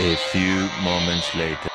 A few moments later.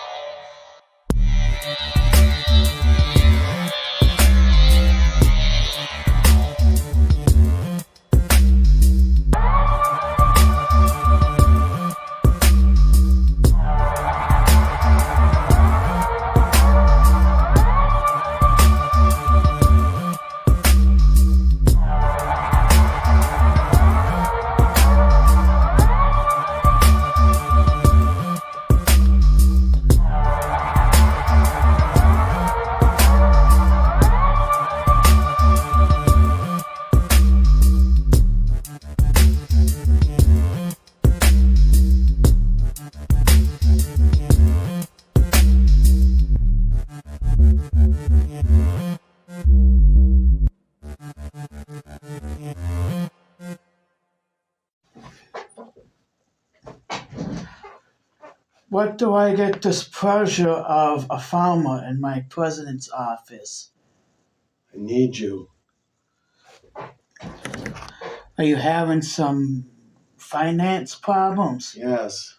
What do I get this pleasure of a farmer in my president's office? I need you. Are you having some finance problems? Yes.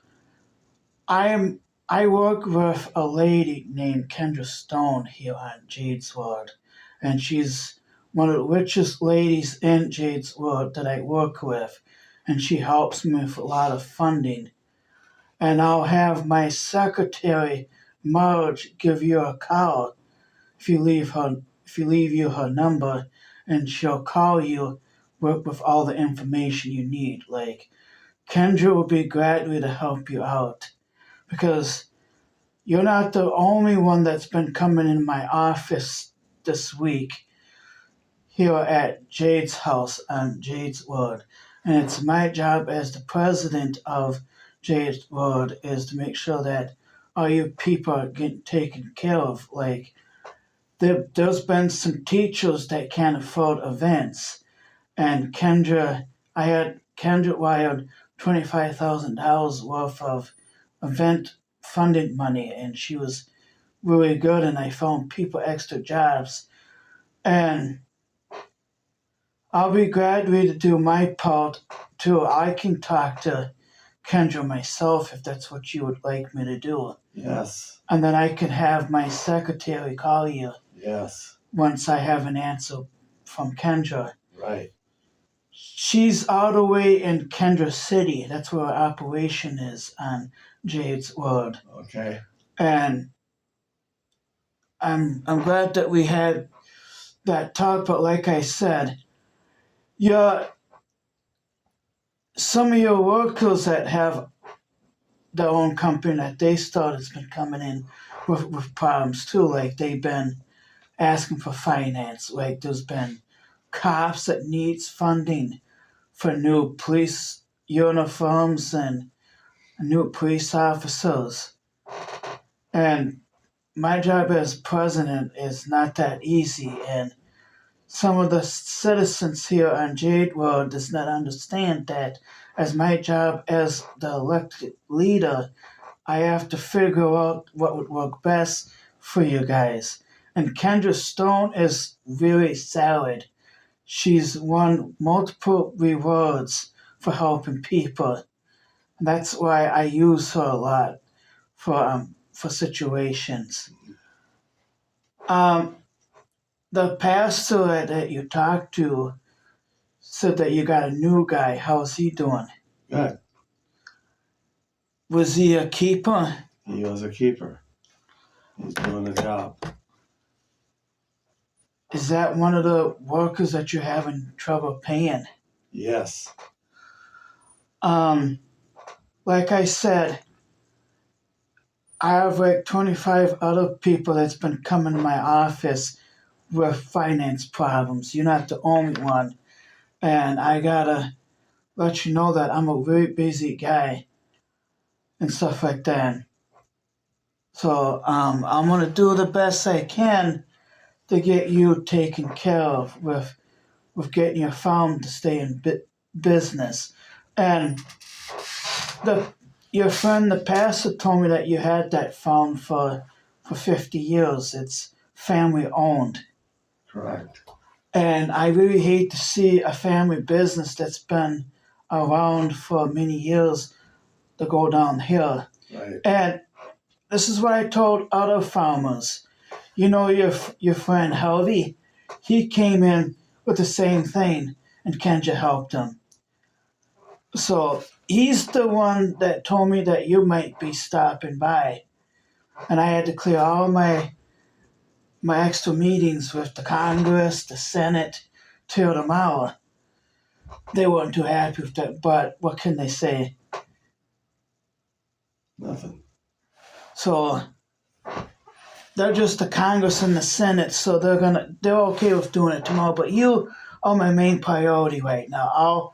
I work with a lady named Kendra Stone here on Jade's Ward, and she's one of the richest ladies in Jade's Ward that I work with, and she helps me with a lot of funding. And I'll have my secretary Marge give you a call if you leave you her number, and she'll call you with all the information you need. Like Kendra will be gladly to help you out because you're not the only one that's been coming in my office this week here at Jade's house on Jade's Ward. And it's my job as the president of Jade's Ward is to make sure that all you people are getting taken care of. Like there's been some teachers that can't afford events, and Kendra wired $25,000 worth of event funding money, and she was really good. And I found people extra jobs, and I'll be glad to do my part too. I can talk to Kendra myself if that's what you would like me to do. Yes. And then I can have my secretary call you. Yes. Once I have an answer from Kendra. Right. She's all the way in Kendra City. That's where our operation is on Jade's Ward. Okay. And I'm glad that we had that talk, but like I said, some of your workers that have their own company that they started has been coming in with problems too. Like they've been asking for finance. Like there's been cops that needs funding for new police uniforms and new police officers. And my job as president is not that easy, and some of the citizens here on Jade World does not understand that as my job as the elected leader, I have to figure out what would work best for you guys. And Kendra Stone is really solid. She's won multiple rewards for helping people. That's why I use her a lot for situations. The pastor that you talked to said that you got a new guy. How's he doing? Good. Was he a keeper? He was a keeper. He's doing the job. Is that one of the workers that you're having trouble paying? Yes. Like I said, I have like 25 other people that's been coming to my office with finance problems. You're not the only one. And I gotta let you know that I'm a very busy guy and stuff like that. So I'm gonna do the best I can to get you taken care of with getting your farm to stay in business. And your friend, the pastor, told me that you had that farm for 50 years. It's family owned. Correct. And I really hate to see a family business that's been around for many years to go down here. Right. And this is what I told other farmers. You know, your friend Harvey, he came in with the same thing, and Kendra helped him. So he's the one that told me that you might be stopping by, and I had to clear all my extra meetings with the Congress, the Senate, till tomorrow. They weren't too happy with that, but what can they say? Nothing. So they're just the Congress and the Senate, so they're okay with doing it tomorrow. But you are my main priority right now.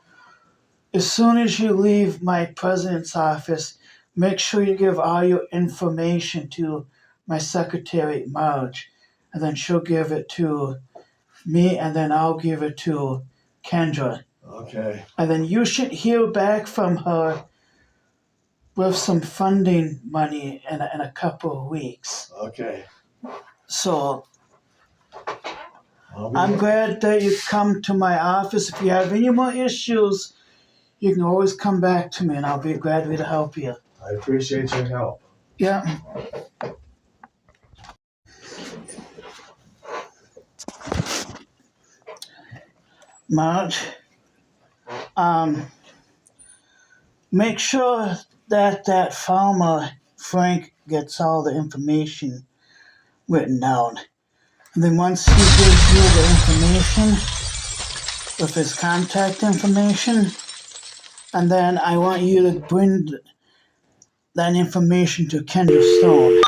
As soon as you leave my president's office, make sure you give all your information to my secretary, Marge, and then she'll give it to me, and then I'll give it to Kendra. Okay. And then you should hear back from her with some funding money in a couple of weeks. Okay. So I'll be I'm glad that you come to my office. If you have any more issues, you can always come back to me, and I'll be glad to help you. I appreciate your help. Yeah. Marge, make sure that farmer Frank gets all the information written down. And then once he gives you the information with his contact information, and then I want you to bring that information to Kendra Stone,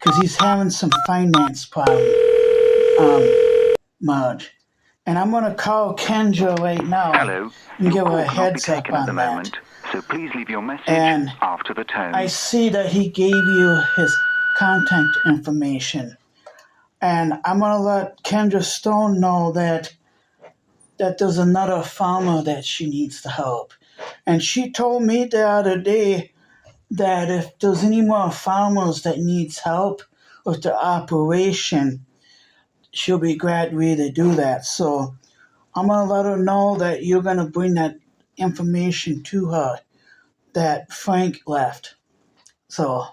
because he's having some finance problem, Marge. And I'm going to call Kendra right now Hello. and give her a Your call cannot be heads up taken at on the that. moment, so please leave your message And after the tone. I see that he gave you his contact information. And I'm going to let Kendra Stone know that there's another farmer that she needs to help. And she told me the other day that if there's any more farmers that needs help with the operation, she'll be glad to do that. So I'm going to let her know that you're going to bring that information to her that Frank left. So,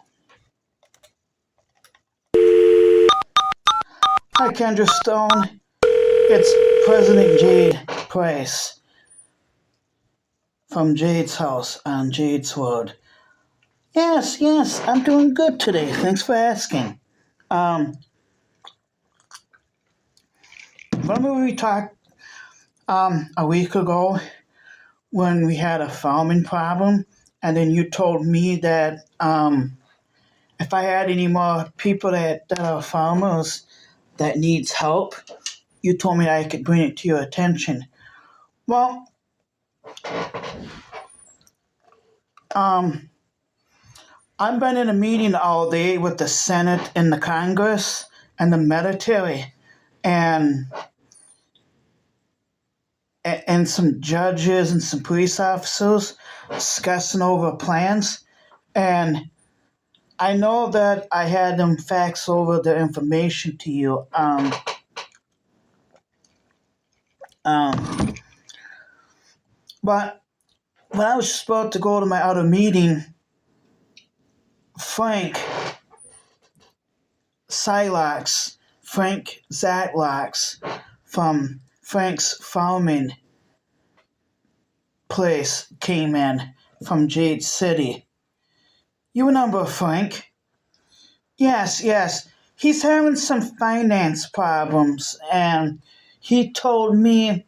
hi, Kendra Stone. It's President Jade Price from Jade's house on Jade's Road. Yes, I'm doing good today. Thanks for asking. Remember we talked a week ago when we had a farming problem, and then you told me that if I had any more people that are farmers that needs help, you told me I could bring it to your attention. Well, I've been in a meeting all day with the Senate and the Congress and the military and some judges and some police officers discussing over plans. And I know that I had them fax over the information to you. But when I was about to go to my other meeting, Frank Zatlox from Frank's farming place came in from Jade City. You remember Frank? Yes. He's having some finance problems, and he told me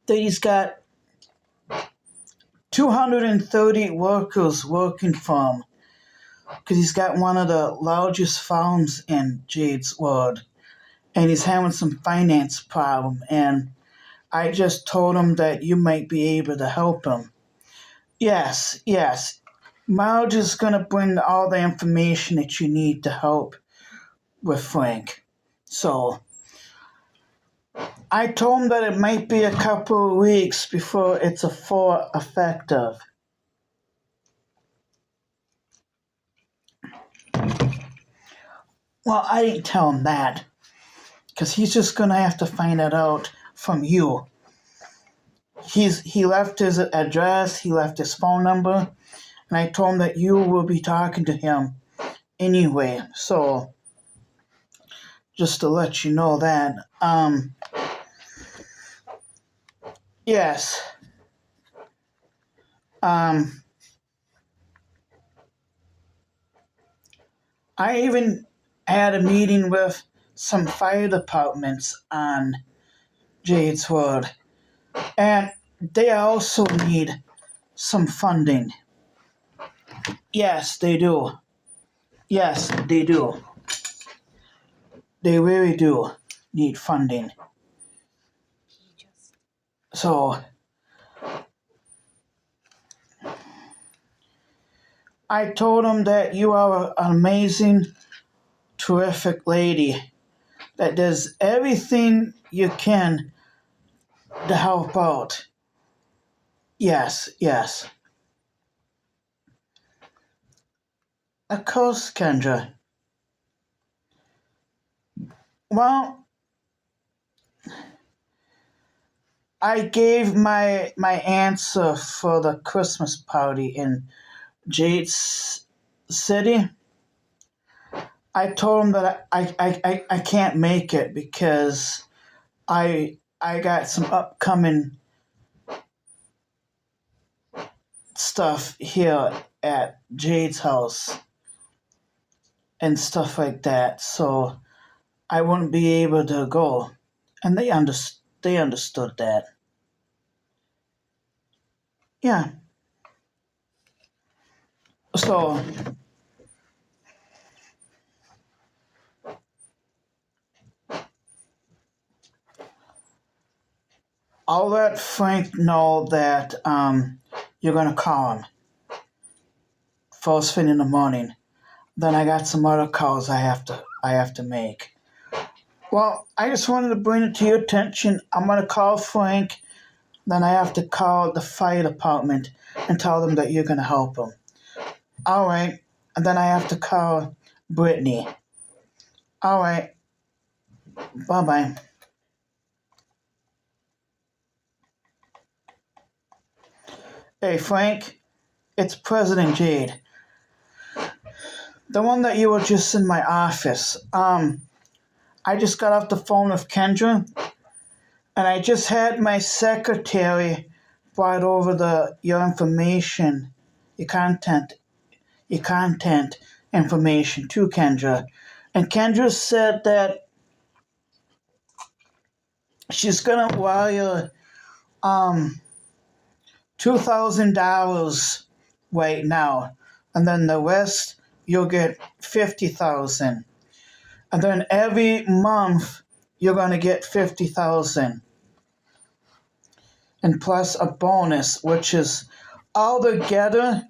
that he's got 230 workers working for him because he's got one of the largest farms in Jade's World, and he's having some finance problem, and I just told him that you might be able to help him. Yes. Marge is going to bring all the information that you need to help with Frank. So I told him that it might be a couple of weeks before it's full effective. Well, I didn't tell him that because he's just going to have to find it out from you. He left his address, he left his phone number, and I told him that you will be talking to him anyway. So just to let you know that. Yes. Um, I even had a meeting with some fire departments on Jade's Wood, and they also need some funding. Yes, they do. Yes, they do. They really do need funding. So I told them that you are an amazing, terrific lady that does everything you can to help out. Yes, yes. Of course, Kendra. Well, I gave my answer for the Christmas party in Jade's city. I told him that I can't make it because I got some upcoming stuff here at Jade's house and stuff like that, so I wouldn't be able to go. And they understood that. Yeah. So I'll let Frank know that you're gonna call him first thing in the morning. Then I got some other calls I have to make. Well, I just wanted to bring it to your attention. I'm gonna call Frank. Then I have to call the fire department and tell them that you're gonna help them. All right. And then I have to call Brittany. All right. Bye bye. Hey Frank, it's President Jade. The one that you were just in my office. I just got off the phone with Kendra, and I just had my secretary brought over your information, your content, your content information to Kendra, and Kendra said that she's gonna wire $2,000 right now, and then the rest you'll get 50,000, and then every month you're gonna get 50,000, and plus a bonus, which is all together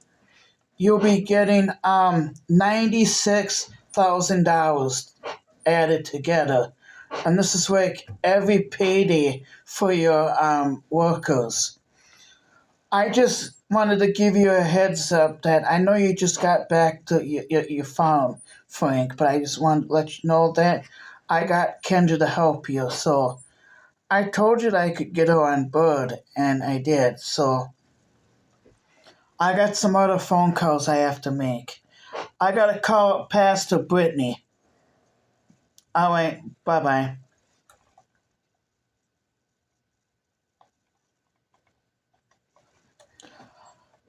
you'll be getting $96,000 added together, and this is like every payday for your workers. I just wanted to give you a heads up that I know you just got back to your farm, Frank, but I just wanted to let you know that I got Kendra to help you. So I told you that I could get her on board, and I did. So I got some other phone calls I have to make. I got to call Pastor Brittany. All right, bye-bye.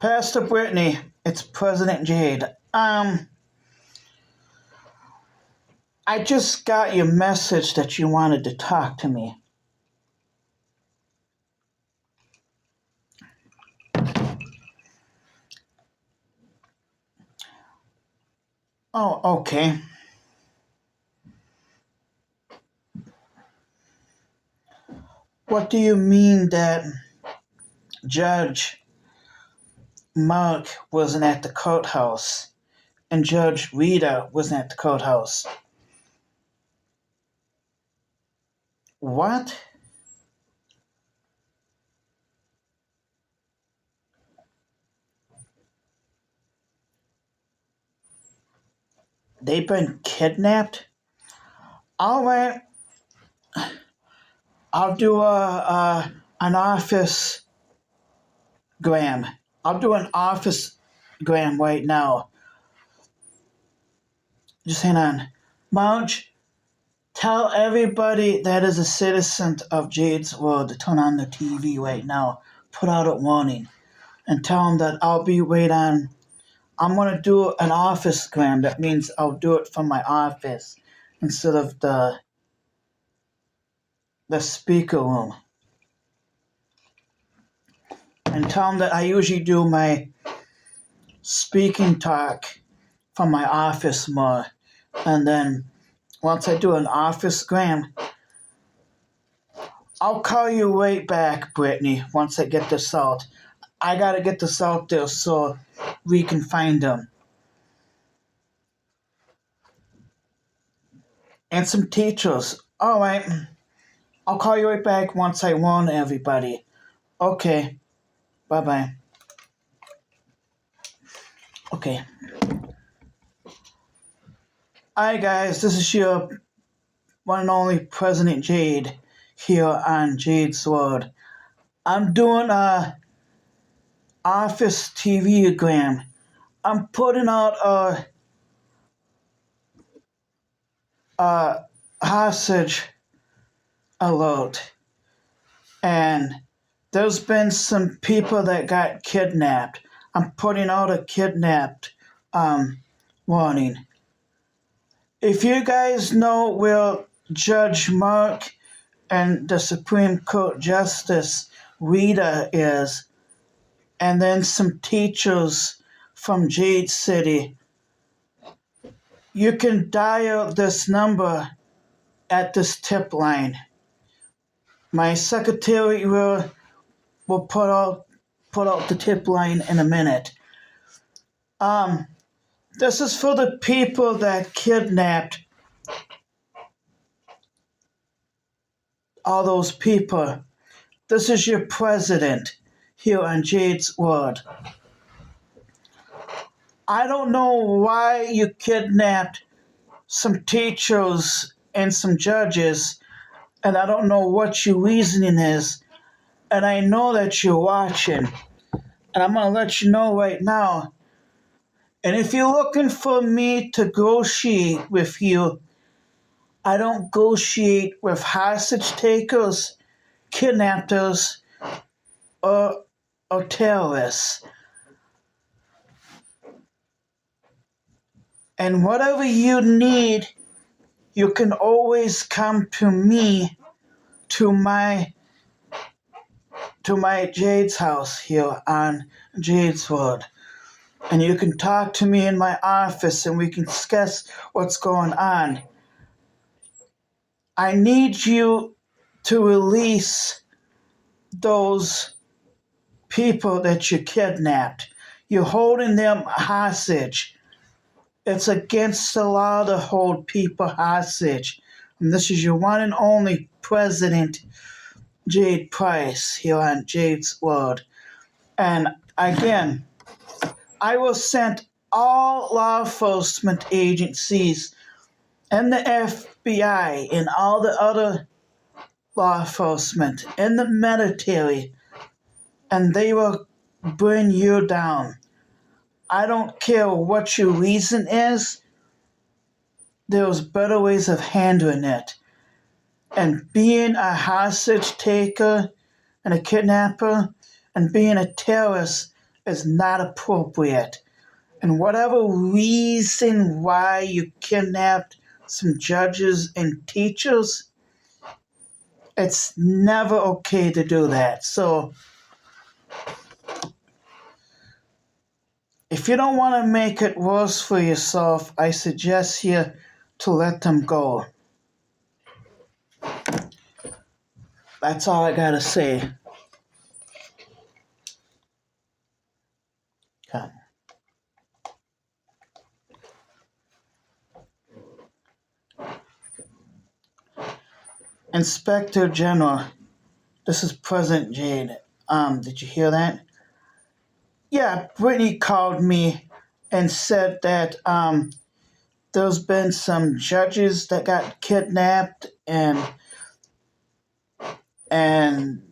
Pastor Brittany, it's President Jade. I just got your message that you wanted to talk to me. Oh, okay. What do you mean that Judge Mark wasn't at the courthouse and Judge Rita wasn't at the courthouse? What? They've been kidnapped? All right. I'll do an office gram. I'll do an office Graham right now. Just hang on. Marge, tell everybody that is a citizen of Jade's World to turn on the TV right now. Put out a warning. And tell them that I'll be right on. I'm going to do an office gram. That means I'll do it from my office instead of the speaker room. And tell them that I usually do my speaking talk from my office more. And then once I do an office gram, I'll call you right back, Brittany, once I get this out. I got to get this out there so we can find them. And some teachers. All right. I'll call you right back once I warn everybody. Okay. Bye-bye. Okay. Hi, guys. This is your one and only President Jade here on Jade's World. I'm doing a office TV gram. I'm putting out a hostage alert. And there's been some people that got kidnapped. I'm putting out a kidnapped warning. If you guys know where Judge Mark and the Supreme Court Justice Rita is, and then some teachers from Jade City, you can dial this number at this tip line. My secretary will put out the tip line in a minute. This is for the people that kidnapped all those people. This is your president here on Jade's World. I don't know why you kidnapped some teachers and some judges, and I don't know what your reasoning is, and I know that you're watching, and I'm going to let you know right now. And if you're looking for me to negotiate with you, I don't negotiate with hostage takers, kidnappers, or terrorists. And whatever you need, you can always come to me, to my Jade's house here on Jade's World. And you can talk to me in my office and we can discuss what's going on. I need you to release those people that you kidnapped. You're holding them hostage. It's against the law to hold people hostage. And this is your one and only President Jade Price here on Jade's World. And again, I will send all law enforcement agencies and the FBI and all the other law enforcement and the military, and they will bring you down. I don't care what your reason is. There's better ways of handling it. And being a hostage taker and a kidnapper and being a terrorist is not appropriate. And whatever reason why you kidnapped some judges and teachers, it's never okay to do that. So if you don't want to make it worse for yourself, I suggest you to let them go. That's all I gotta say. Okay. Inspector General, this is President Jade. Did you hear that? Yeah, Brittany called me and said that there's been some judges that got kidnapped and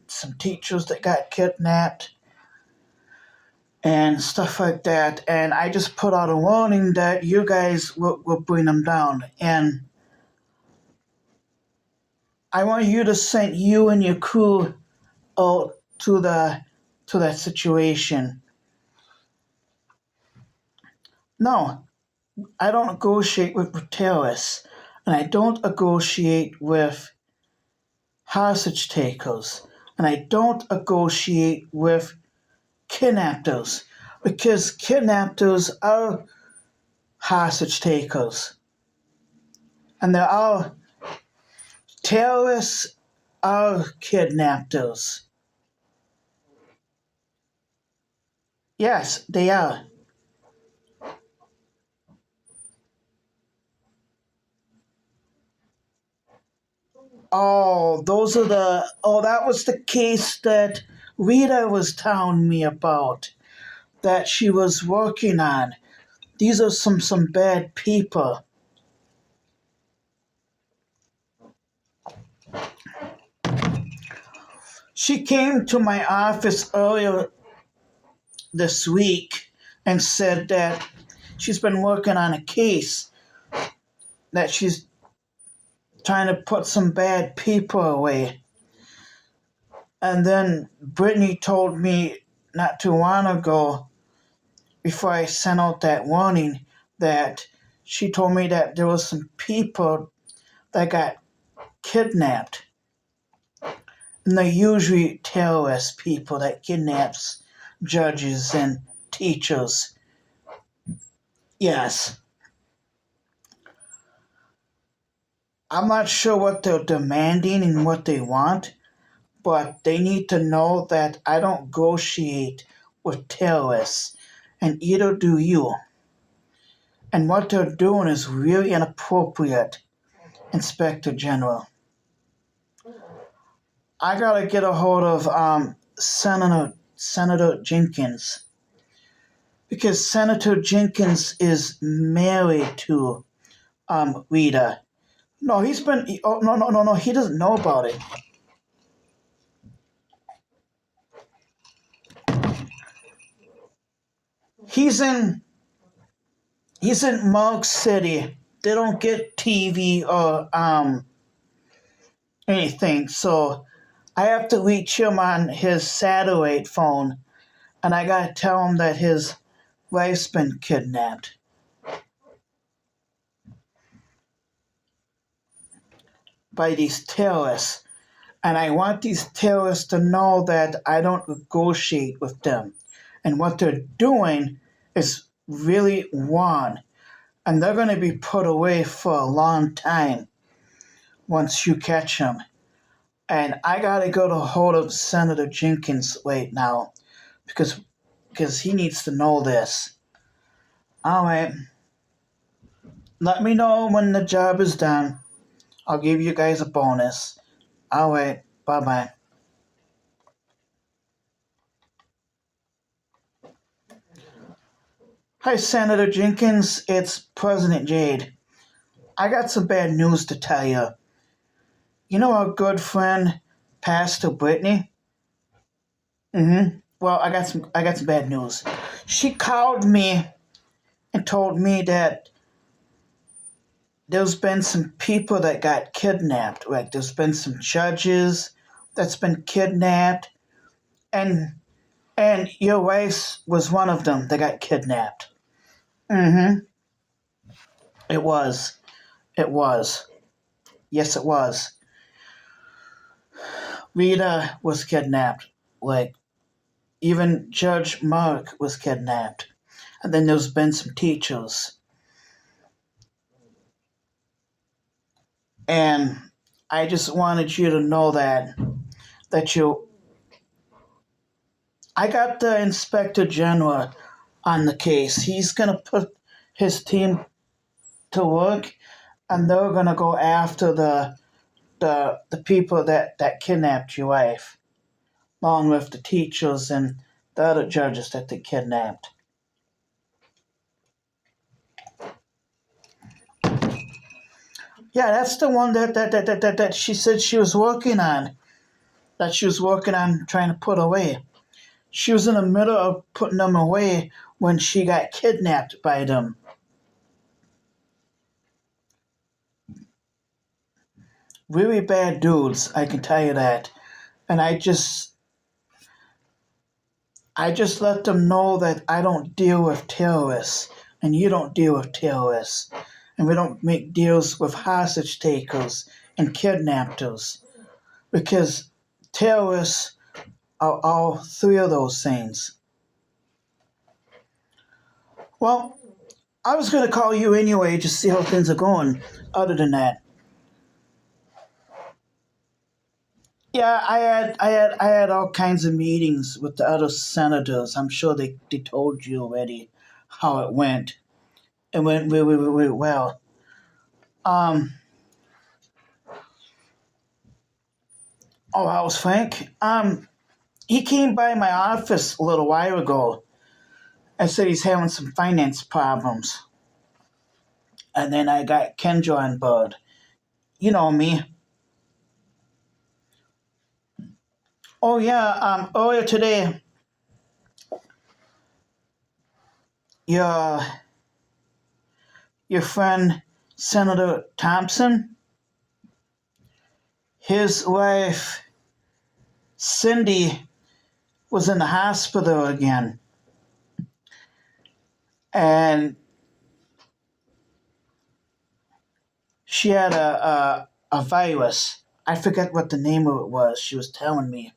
some teachers that got kidnapped. and stuff like that. And I just put out a warning that you guys will bring them down. And I want you to send you and your crew out to that situation. No, I don't negotiate with terrorists, and I don't negotiate with hostage takers, and I don't negotiate with kidnappers, because kidnappers are hostage takers, and there are terrorists are kidnappers. Yes, they are. That was the case that Rita was telling me about, that she was working on. These are some bad people. She came to my office earlier this week and said that she's been working on a case, that she's trying to put some bad people away. And then Brittany told me not too long ago, before I sent out that warning, that she told me that there was some people that got kidnapped. And they're usually terrorist people that kidnaps judges and teachers. Yes. I'm not sure what they're demanding and what they want, but they need to know that I don't negotiate with terrorists, and either do you. And what they're doing is really inappropriate, Inspector General. I gotta get a hold of Senator Jenkins, because Senator Jenkins is married to Rita. No, he's been. Oh, no. He doesn't know about it. He's in Mark City. They don't get TV or anything, so I have to reach him on his satellite phone, and I gotta tell him that his wife's been kidnapped by these terrorists. And I want these terrorists to know that I don't negotiate with them. And what they're doing is really wrong. And they're going to be put away for a long time once you catch them. And I got to go to hold of Senator Jenkins right now, because he needs to know this. All right. Let me know when the job is done. I'll give you guys a bonus. All right. Bye-bye. Hi, Senator Jenkins. It's President Jade. I got some bad news to tell you. You know our good friend, Pastor Brittany? Well, I got some bad news. She called me and told me that there's been some people that got kidnapped. Like, there's been some judges that's been kidnapped, and your wife was one of them that got kidnapped. It was. Yes, it was. Rita was kidnapped. Like, even Judge Mark was kidnapped. And then there's been some teachers. And I just wanted you to know that I got the Inspector General on the case. He's going to put his team to work, and they're going to go after the people that kidnapped your wife, along with the teachers and the other judges that they kidnapped. Yeah, that's the one that she said she was working on. That she was working on trying to put away. She was in the middle of putting them away when she got kidnapped by them. Really bad dudes, I can tell you that. And I just let them know that I don't deal with terrorists, and you don't deal with terrorists, and we don't make deals with hostage takers and kidnappers, because terrorists are all three of those things. Well, I was going to call you anyway just to see how things are going. Other than that, yeah, I had all kinds of meetings with the other senators. I'm sure they told you already how it went. It went really, really well. Um, oh, how's Frank? He came by my office a little while ago. I said he's having some finance problems. And then I got Kendra on board. You know me. Oh yeah, earlier today, your your friend Senator Thompson, his wife Cindy was in the hospital again, and she had a virus. I forget what the name of it was. She was telling me,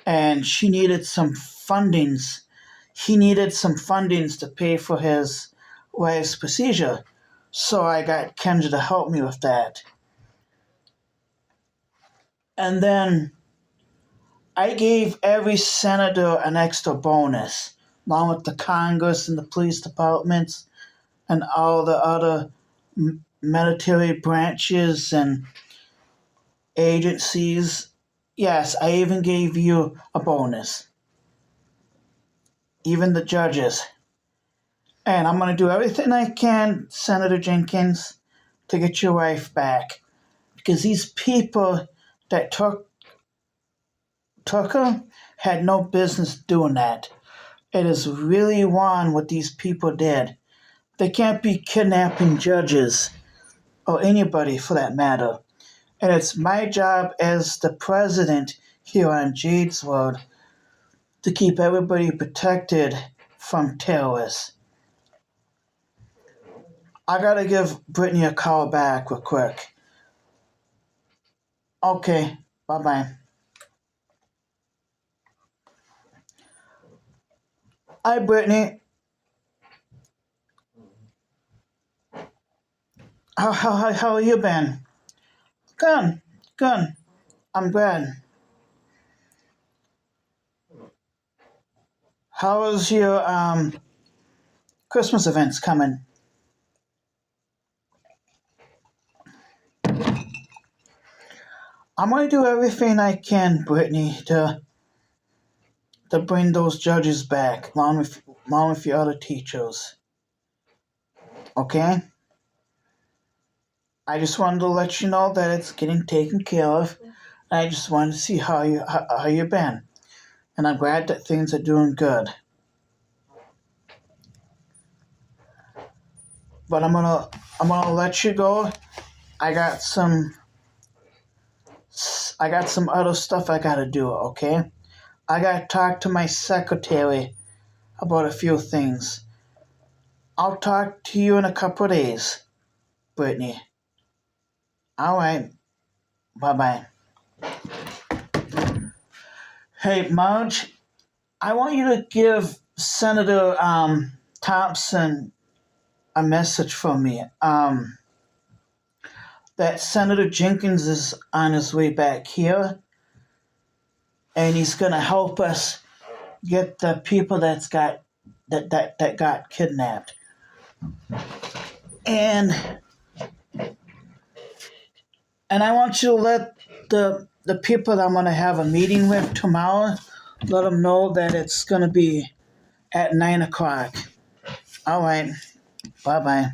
and she needed some fundings. He needed some fundings to pay for his wife's procedure. So I got Kendra to help me with that. And then I gave every senator an extra bonus, along with the Congress and the police departments and all the other military branches and agencies. Yes, I even gave you a bonus. Even the judges. And I'm going to do everything I can, Senator Jenkins, to get your wife back. Because these people that took her had no business doing that. It is really wrong what these people did. They can't be kidnapping judges or anybody for that matter. And it's my job as the president here on Jade's World to keep everybody protected from terrorists. I gotta give Brittany a call back real quick. Okay, bye-bye. Hi, Brittany. How you been? Good, good. I'm glad. How is your Christmas events coming? I'm gonna do everything I can, Brittany, to bring those judges back, along with your other teachers. Okay? I just wanted to let you know that it's getting taken care of. I just wanted to see how you've been, and I'm glad that things are doing good. But I'm gonna let you go. I got some other stuff I gotta do. Okay? I gotta talk to my secretary about a few things. I'll talk to you in a couple of days, Brittany. All right. Bye-bye. Hey, Marge, I want you to give Senator Thompson a message from me. That Senator Jenkins is on his way back here, and he's gonna help us get the people that got kidnapped. And I want you to let the people that I'm gonna have a meeting with tomorrow, let them know that it's gonna be at 9 o'clock. All right. Bye-bye.